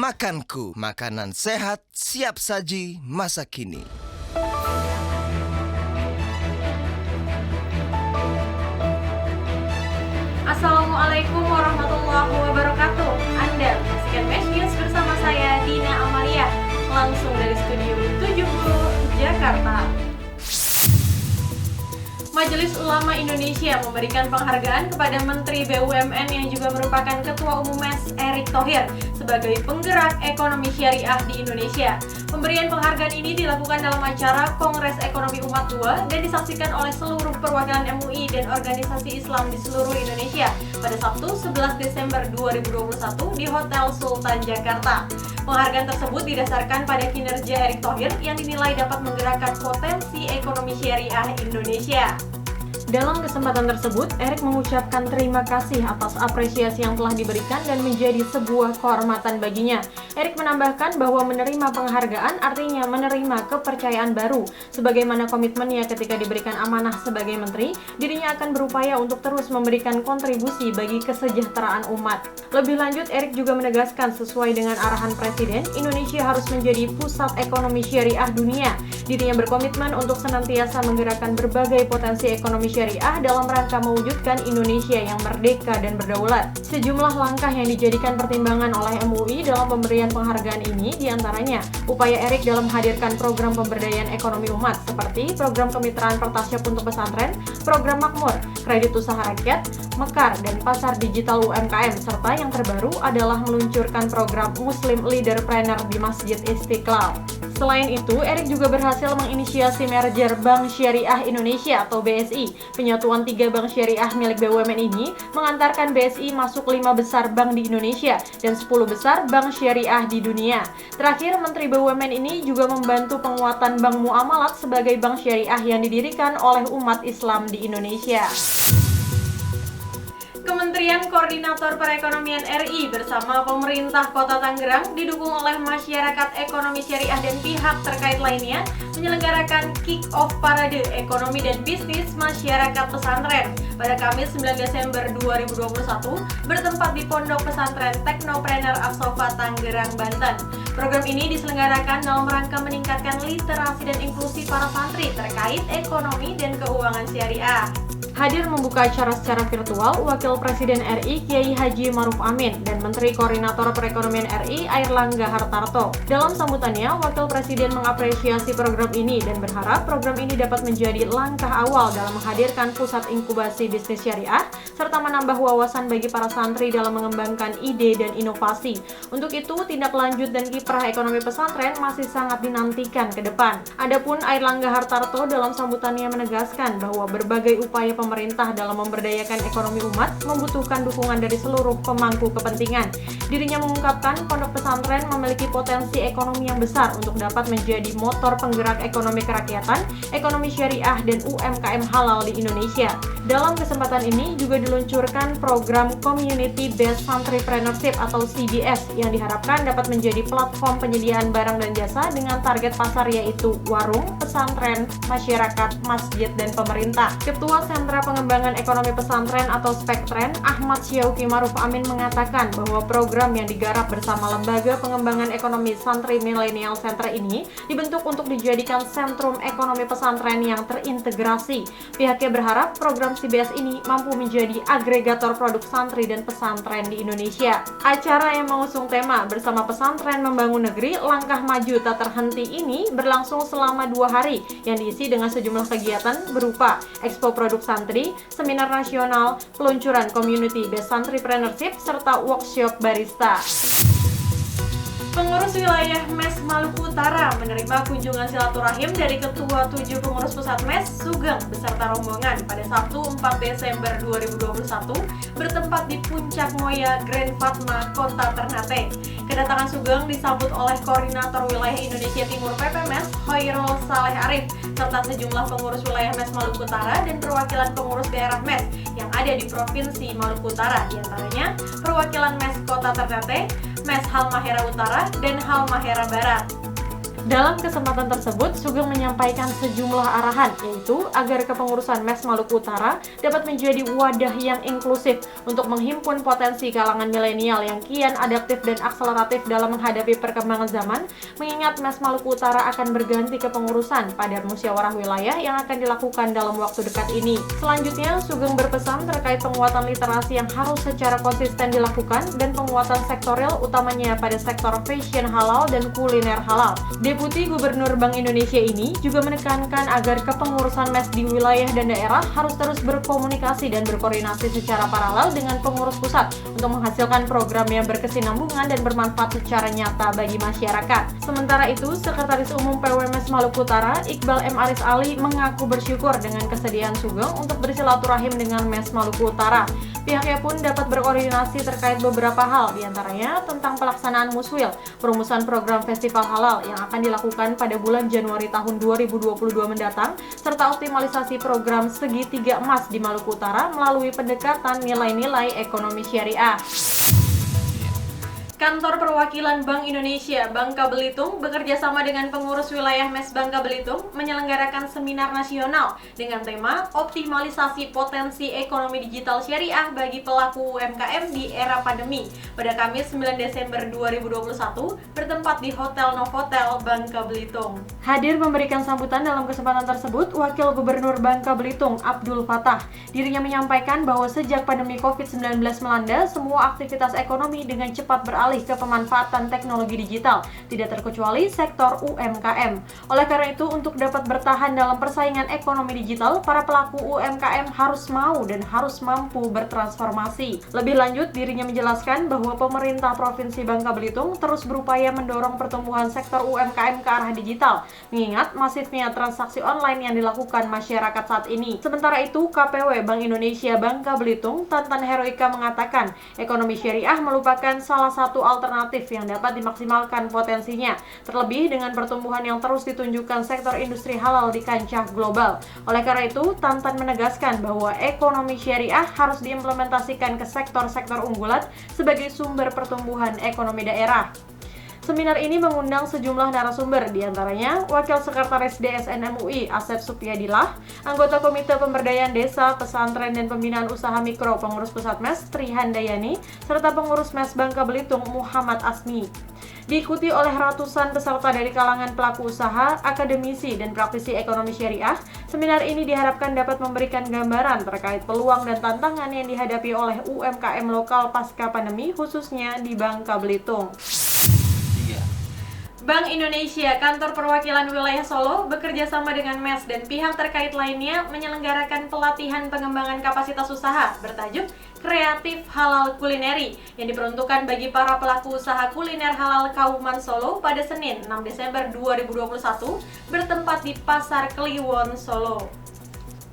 Makanku, makanan sehat siap saji masa kini. Assalamualaikum warahmatullahi wabarakatuh. Anda menyaksikan Mesh News bersama saya Dina Amalia, langsung dari Studio 70 Jakarta. Majelis Ulama Indonesia memberikan penghargaan kepada Menteri BUMN yang juga merupakan Ketua Umum MES, Erick Thohir, sebagai penggerak ekonomi syariah di Indonesia. Pemberian penghargaan ini dilakukan dalam acara Kongres Ekonomi Umat II dan disaksikan oleh seluruh perwakilan MUI dan organisasi Islam di seluruh Indonesia pada Sabtu 11 Desember 2021 di Hotel Sultan Jakarta. Penghargaan tersebut didasarkan pada kinerja Erick Thohir yang dinilai dapat menggerakkan potensi ekonomi syariah Indonesia. Dalam kesempatan tersebut, Erick mengucapkan terima kasih atas apresiasi yang telah diberikan dan menjadi sebuah kehormatan baginya. Erick menambahkan bahwa menerima penghargaan artinya menerima kepercayaan baru. Sebagaimana komitmennya ketika diberikan amanah sebagai menteri, dirinya akan berupaya untuk terus memberikan kontribusi bagi kesejahteraan umat. Lebih lanjut, Erick juga menegaskan sesuai dengan arahan Presiden, Indonesia harus menjadi pusat ekonomi syariah dunia. Dirinya berkomitmen untuk senantiasa menggerakkan berbagai potensi ekonomi syariah dalam rangka mewujudkan Indonesia yang merdeka dan berdaulat. Sejumlah langkah yang dijadikan pertimbangan oleh MUI dalam pemberian penghargaan ini diantaranya upaya Erick dalam menghadirkan program pemberdayaan ekonomi umat seperti program kemitraan Pertasyap untuk pesantren, program Makmur, kredit usaha rakyat, Mekar, dan pasar digital UMKM, serta yang terbaru adalah meluncurkan program Muslim Leaderpreneur di Masjid Istiqlal. Selain itu, Erick juga berhasil menginisiasi merger Bank Syariah Indonesia atau BSI. Penyatuan 3 bank syariah milik BUMN ini mengantarkan BSI masuk 5 besar bank di Indonesia dan 10 besar bank syariah di dunia. Terakhir, Menteri BUMN ini juga membantu penguatan Bank Muamalat sebagai bank syariah yang didirikan oleh umat Islam di Indonesia. Kementerian Koordinator Perekonomian RI bersama pemerintah Kota Tangerang didukung oleh masyarakat ekonomi syariah dan pihak terkait lainnya menyelenggarakan kick-off parade ekonomi dan bisnis masyarakat pesantren pada Kamis 9 Desember 2021 bertempat di Pondok Pesantren Teknopreneur As-Sofa Tangerang, Banten. Program ini diselenggarakan dalam rangka meningkatkan literasi dan inklusi para santri terkait ekonomi dan keuangan syariah. Hadir membuka acara secara virtual Wakil Presiden RI Kiai Haji Maruf Amin dan Menteri Koordinator Perekonomian RI Airlangga Hartarto. Dalam sambutannya, Wakil Presiden mengapresiasi program ini dan berharap program ini dapat menjadi langkah awal dalam menghadirkan pusat inkubasi bisnis syariah serta menambah wawasan bagi para santri dalam mengembangkan ide dan inovasi. Untuk itu, tindak lanjut dan kiprah ekonomi pesantren masih sangat dinantikan ke depan. Adapun Airlangga Hartarto dalam sambutannya menegaskan bahwa berbagai upaya pemerintah dalam memberdayakan ekonomi umat membutuhkan dukungan dari seluruh pemangku kepentingan. Dirinya mengungkapkan pondok pesantren memiliki potensi ekonomi yang besar untuk dapat menjadi motor penggerak ekonomi kerakyatan, ekonomi syariah, dan UMKM halal di Indonesia. Dalam kesempatan ini juga diluncurkan program Community Based Entrepreneurship atau CBS yang diharapkan dapat menjadi platform penyediaan barang dan jasa dengan target pasar yaitu warung, pesantren, masyarakat, masjid, dan pemerintah. Ketua Sentra Pengembangan Ekonomi Pesantren atau Spektren, Ahmad Syauki Maruf Amin mengatakan bahwa program yang digarap bersama Lembaga Pengembangan Ekonomi Santri Millennial Center ini dibentuk untuk dijadikan sentrum ekonomi pesantren yang terintegrasi. Pihaknya berharap program CBS ini mampu menjadi agregator produk santri dan pesantren di Indonesia. Acara yang mengusung tema Bersama Pesantren Membangun Negeri, Langkah Maju Tak Terhenti ini berlangsung selama 2 hari yang diisi dengan sejumlah kegiatan berupa Expo Produk Santri, Seminar Nasional, peluncuran Community Based Entrepreneurship, serta workshop barista. Pengurus wilayah MES Maluku Utara menerima kunjungan silaturahim dari Ketua 7 Pengurus Pusat MES Sugeng beserta rombongan pada Sabtu 4 Desember 2021 bertempat di Puncak Moya Grand Fatma, Kota Ternate. Kedatangan Sugeng disambut oleh Koordinator Wilayah Indonesia Timur PPMES Hoirul Saleh Arif serta sejumlah pengurus wilayah MES Maluku Utara dan perwakilan pengurus daerah MES yang ada di Provinsi Maluku Utara, diantaranya perwakilan MES Kota Ternate, MES Halmahera Utara, dan Halmahera Barat. Dalam kesempatan tersebut, Sugeng menyampaikan sejumlah arahan, yaitu agar kepengurusan MES Maluku Utara dapat menjadi wadah yang inklusif untuk menghimpun potensi kalangan milenial yang kian adaptif dan akseleratif dalam menghadapi perkembangan zaman, mengingat MES Maluku Utara akan berganti kepengurusan pada musyawarah wilayah yang akan dilakukan dalam waktu dekat ini. Selanjutnya, Sugeng berpesan terkait penguatan literasi yang harus secara konsisten dilakukan dan penguatan sektorial utamanya pada sektor fashion halal dan kuliner halal. Deputi Gubernur Bank Indonesia ini juga menekankan agar kepengurusan MES di wilayah dan daerah harus terus berkomunikasi dan berkoordinasi secara paralel dengan pengurus pusat untuk menghasilkan program yang berkesinambungan dan bermanfaat secara nyata bagi masyarakat. Sementara itu, Sekretaris Umum PWMS Maluku Utara, Iqbal M. Aris Ali, mengaku bersyukur dengan kesediaan Sugeng untuk bersilaturahim dengan MES Maluku Utara. Pihaknya pun dapat berkoordinasi terkait beberapa hal, diantaranya tentang pelaksanaan muswil, perumusan program festival halal yang akan dilakukan pada bulan Januari tahun 2022 mendatang, serta optimalisasi program segitiga emas di Maluku Utara melalui pendekatan nilai-nilai ekonomi syariah. Kantor Perwakilan Bank Indonesia Bangka Belitung bekerja sama dengan pengurus wilayah MES Bangka Belitung menyelenggarakan seminar nasional dengan tema Optimalisasi Potensi Ekonomi Digital Syariah bagi pelaku UMKM di era pandemi pada Kamis 9 Desember 2021 bertempat di Hotel Novotel Bangka Belitung. Hadir memberikan sambutan dalam kesempatan tersebut Wakil Gubernur Bangka Belitung Abdul Fatah. Dirinya menyampaikan bahwa sejak pandemi COVID-19 melanda, semua aktivitas ekonomi dengan cepat beralih ke pemanfaatan teknologi digital, tidak terkecuali sektor UMKM. Oleh karena itu, untuk dapat bertahan dalam persaingan ekonomi digital, para pelaku UMKM harus mau dan harus mampu bertransformasi. Lebih lanjut, dirinya menjelaskan bahwa pemerintah Provinsi Bangka Belitung terus berupaya mendorong pertumbuhan sektor UMKM ke arah digital, mengingat masifnya transaksi online yang dilakukan masyarakat saat ini. Sementara itu, KPW Bank Indonesia Bangka Belitung, Tantan Heroika mengatakan, ekonomi syariah merupakan salah satu alternatif yang dapat dimaksimalkan potensinya, terlebih dengan pertumbuhan yang terus ditunjukkan sektor industri halal di kancah global. Oleh karena itu, Tantan menegaskan bahwa ekonomi syariah harus diimplementasikan ke sektor-sektor unggulan sebagai sumber pertumbuhan ekonomi daerah. Seminar ini mengundang sejumlah narasumber, diantaranya Wakil Sekretaris DSN MUI Asep Supyadilah, anggota Komite Pemberdayaan Desa, Pesantren dan Pembinaan Usaha Mikro Pengurus Pusat MES Tri Handayani, serta Pengurus MES Bangka Belitung Muhammad Asmi. Diikuti oleh ratusan peserta dari kalangan pelaku usaha, akademisi, dan praktisi ekonomi syariah, seminar ini diharapkan dapat memberikan gambaran terkait peluang dan tantangan yang dihadapi oleh UMKM lokal pasca pandemi, khususnya di Bangka Belitung. Bank Indonesia Kantor Perwakilan Wilayah Solo bekerja sama dengan MES dan pihak terkait lainnya menyelenggarakan pelatihan pengembangan kapasitas usaha bertajuk Kreatif Halal Kulineri yang diperuntukkan bagi para pelaku usaha kuliner halal Kauman Solo pada Senin 6 Desember 2021 bertempat di Pasar Kliwon, Solo.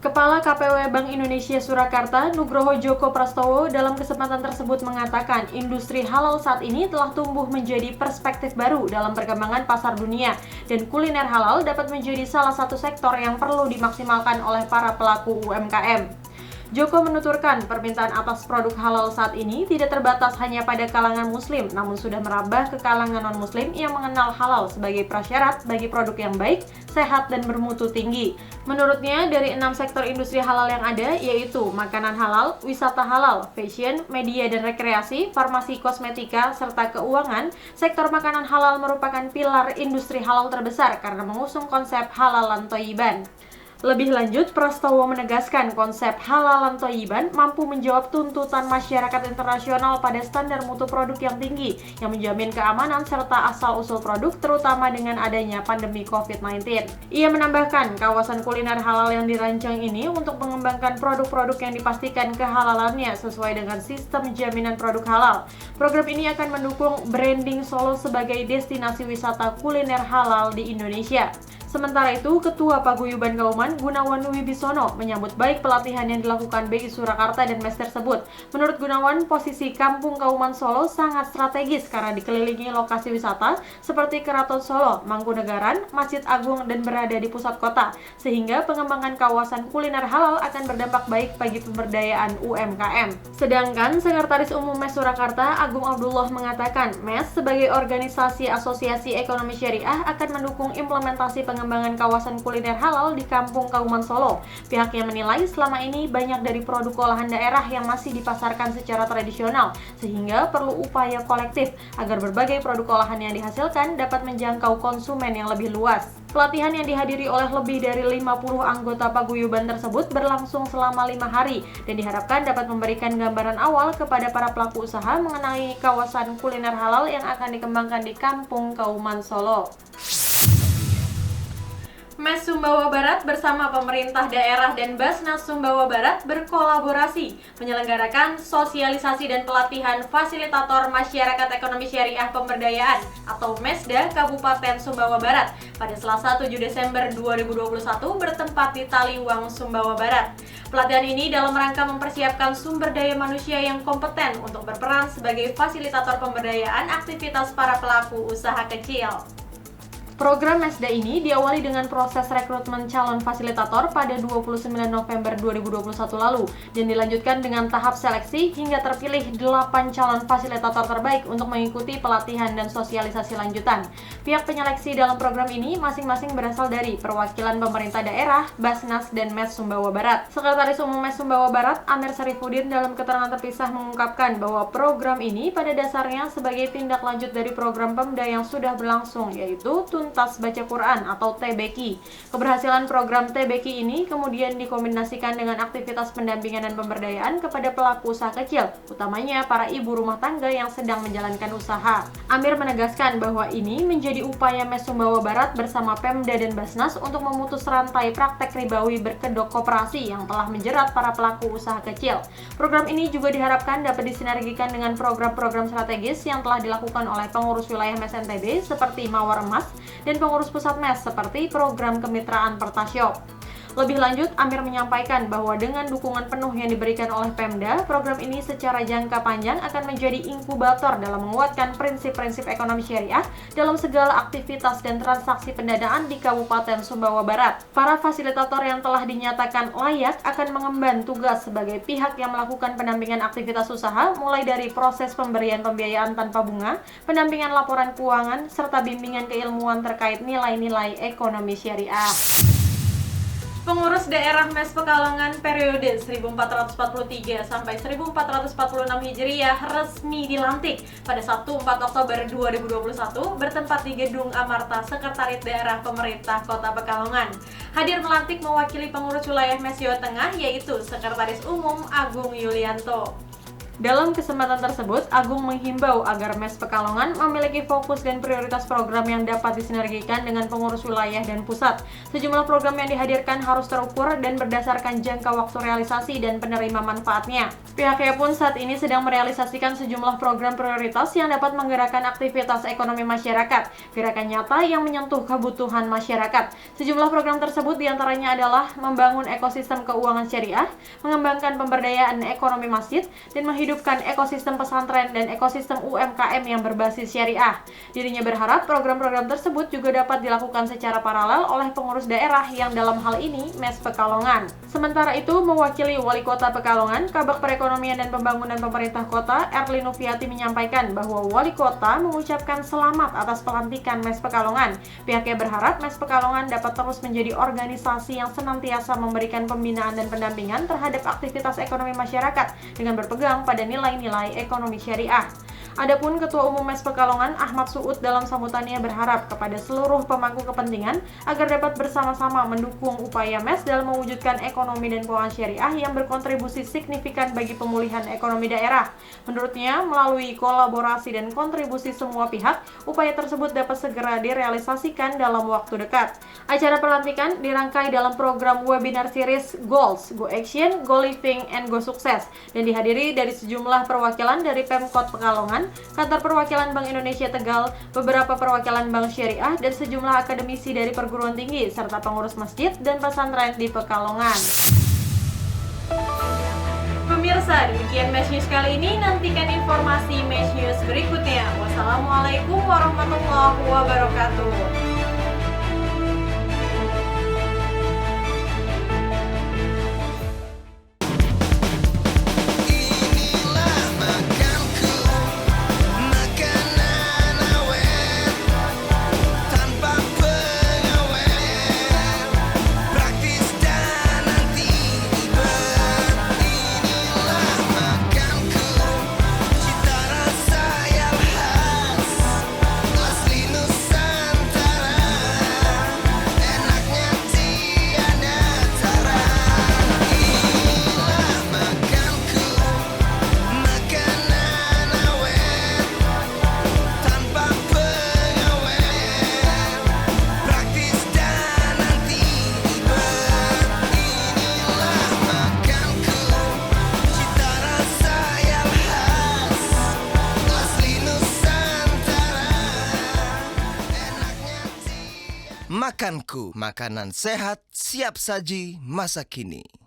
Kepala KPW Bank Indonesia Surakarta, Nugroho Joko Prastowo, dalam kesempatan tersebut mengatakan industri halal saat ini telah tumbuh menjadi perspektif baru dalam perkembangan pasar dunia dan kuliner halal dapat menjadi salah satu sektor yang perlu dimaksimalkan oleh para pelaku UMKM. Joko menuturkan permintaan atas produk halal saat ini tidak terbatas hanya pada kalangan muslim, namun sudah merambah ke kalangan non-muslim yang mengenal halal sebagai prasyarat bagi produk yang baik, sehat, dan bermutu tinggi. Menurutnya, dari 6 sektor industri halal yang ada, yaitu makanan halal, wisata halal, fashion, media dan rekreasi, farmasi kosmetika, serta keuangan, sektor makanan halal merupakan pilar industri halal terbesar karena mengusung konsep halalan thayyiban. Lebih lanjut, Prastowo menegaskan konsep halalan thayyiban mampu menjawab tuntutan masyarakat internasional pada standar mutu produk yang tinggi yang menjamin keamanan serta asal-usul produk terutama dengan adanya pandemi COVID-19. Ia menambahkan, kawasan kuliner halal yang dirancang ini untuk mengembangkan produk-produk yang dipastikan kehalalannya sesuai dengan sistem jaminan produk halal. Program ini akan mendukung branding Solo sebagai destinasi wisata kuliner halal di Indonesia. Sementara itu, Ketua Paguyuban Kauman Pekalongan, Gunawan Wibisono, menyambut baik pelatihan yang dilakukan BI Surakarta dan MES tersebut. Menurut Gunawan, posisi Kampung Kauman Solo sangat strategis karena dikelilingi lokasi wisata seperti Keraton Solo, Mangkunegaran, Masjid Agung, dan berada di pusat kota, sehingga pengembangan kawasan kuliner halal akan berdampak baik bagi pemberdayaan UMKM. Sedangkan Sekretaris Umum MES Surakarta, Agung Abdullah, mengatakan MES sebagai organisasi asosiasi ekonomi syariah akan mendukung implementasi pengembangan kawasan kuliner halal di Kampung Kauman Solo. Pihaknya menilai selama ini banyak dari produk olahan daerah yang masih dipasarkan secara tradisional, sehingga perlu upaya kolektif agar berbagai produk olahan yang dihasilkan dapat menjangkau konsumen yang lebih luas. Pelatihan yang dihadiri oleh lebih dari 50 anggota paguyuban tersebut berlangsung selama 5 hari dan diharapkan dapat memberikan gambaran awal kepada para pelaku usaha mengenai kawasan kuliner halal yang akan dikembangkan di Kampung Kauman Solo. MES Sumbawa Barat bersama pemerintah daerah dan Basnas Sumbawa Barat berkolaborasi menyelenggarakan sosialisasi dan pelatihan fasilitator masyarakat ekonomi syariah pemberdayaan atau MESDA Kabupaten Sumbawa Barat pada Selasa 7 Desember 2021 bertempat di Taliwang, Sumbawa Barat. Pelatihan ini dalam rangka mempersiapkan sumber daya manusia yang kompeten untuk berperan sebagai fasilitator pemberdayaan aktivitas para pelaku usaha kecil. Program MESDA ini diawali dengan proses rekrutmen calon fasilitator pada 29 November 2021 lalu dan dilanjutkan dengan tahap seleksi hingga terpilih 8 calon fasilitator terbaik untuk mengikuti pelatihan dan sosialisasi lanjutan. Pihak penyeleksi dalam program ini masing-masing berasal dari perwakilan pemerintah daerah, Basnas, dan MES Sumbawa Barat. Sekretaris Umum MES Sumbawa Barat, Amir Syarifuddin, dalam keterangan terpisah mengungkapkan bahwa program ini pada dasarnya sebagai tindak lanjut dari program Pemda yang sudah berlangsung, yaitu Tuntas Baca Quran atau TBQ. Keberhasilan program TBQ ini kemudian dikombinasikan dengan aktivitas pendampingan dan pemberdayaan kepada pelaku usaha kecil, utamanya para ibu rumah tangga yang sedang menjalankan usaha. Amir menegaskan bahwa ini menjadi upaya MES Sumbawa Barat bersama Pemda dan Basnas untuk memutus rantai praktek ribawi berkedok koperasi yang telah menjerat para pelaku usaha kecil. Program ini juga diharapkan dapat disinergikan dengan program-program strategis yang telah dilakukan oleh pengurus wilayah MES NTB seperti Mawar Emas dan pengurus pusat MES seperti program kemitraan Pertashop. Lebih lanjut, Amir menyampaikan bahwa dengan dukungan penuh yang diberikan oleh Pemda, program ini secara jangka panjang akan menjadi inkubator dalam menguatkan prinsip-prinsip ekonomi syariah dalam segala aktivitas dan transaksi pendanaan di Kabupaten Sumbawa Barat. Para fasilitator yang telah dinyatakan layak akan mengemban tugas sebagai pihak yang melakukan pendampingan aktivitas usaha mulai dari proses pemberian pembiayaan tanpa bunga, pendampingan laporan keuangan, serta bimbingan keilmuan terkait nilai-nilai ekonomi syariah. Pengurus daerah MES Pekalongan periode 1443 sampai 1446 Hijriah resmi dilantik pada Sabtu 4 Oktober 2021 bertempat di Gedung Amarta Sekretariat Daerah Pemerintah Kota Pekalongan. Hadir melantik mewakili pengurus wilayah MES Jawa Tengah yaitu Sekretaris Umum Agung Yulianto. Dalam kesempatan tersebut, Agung menghimbau agar MES Pekalongan memiliki fokus dan prioritas program yang dapat disinergikan dengan pengurus wilayah dan pusat. Sejumlah program yang dihadirkan harus terukur dan berdasarkan jangka waktu realisasi dan penerima manfaatnya. Pihaknya pun saat ini sedang merealisasikan sejumlah program prioritas yang dapat menggerakkan aktivitas ekonomi masyarakat, gerakan nyata yang menyentuh kebutuhan masyarakat. Sejumlah program tersebut diantaranya adalah membangun ekosistem keuangan syariah, mengembangkan pemberdayaan ekonomi masjid, dan menghidupkan ekosistem pesantren dan ekosistem UMKM yang berbasis syariah. Dirinya berharap program-program tersebut juga dapat dilakukan secara paralel oleh pengurus daerah yang dalam hal ini MES Pekalongan. Sementara itu, mewakili Wali Kota Pekalongan, Kabag Perekonomian dan Pembangunan Pemerintah Kota, Erlin Noviati menyampaikan bahwa Wali Kota mengucapkan selamat atas pelantikan MES Pekalongan. Pihaknya berharap MES Pekalongan dapat terus menjadi organisasi yang senantiasa memberikan pembinaan dan pendampingan terhadap aktivitas ekonomi masyarakat dengan berpegang pada nilai-nilai ekonomi syariah. Adapun Ketua Umum MES Pekalongan Ahmad Suud dalam sambutannya berharap kepada seluruh pemangku kepentingan agar dapat bersama-sama mendukung upaya MES dalam mewujudkan ekonomi dan keuangan syariah yang berkontribusi signifikan bagi pemulihan ekonomi daerah. Menurutnya, melalui kolaborasi dan kontribusi semua pihak, upaya tersebut dapat segera direalisasikan dalam waktu dekat. Acara pelantikan dirangkai dalam program webinar series Goals, Go Action, Go Living, and Go Sukses dan dihadiri dari sejumlah perwakilan dari Pemkot Pekalongan, Pekalongan, kantor perwakilan Bank Indonesia Tegal, beberapa perwakilan Bank Syariah, dan sejumlah akademisi dari perguruan tinggi, serta pengurus masjid dan pesantren di Pekalongan. Pemirsa, demikian Mesh News kali ini. Nantikan informasi Mesh News berikutnya. Wassalamualaikum warahmatullahi wabarakatuh. Makanku, makanan sehat siap saji masa kini.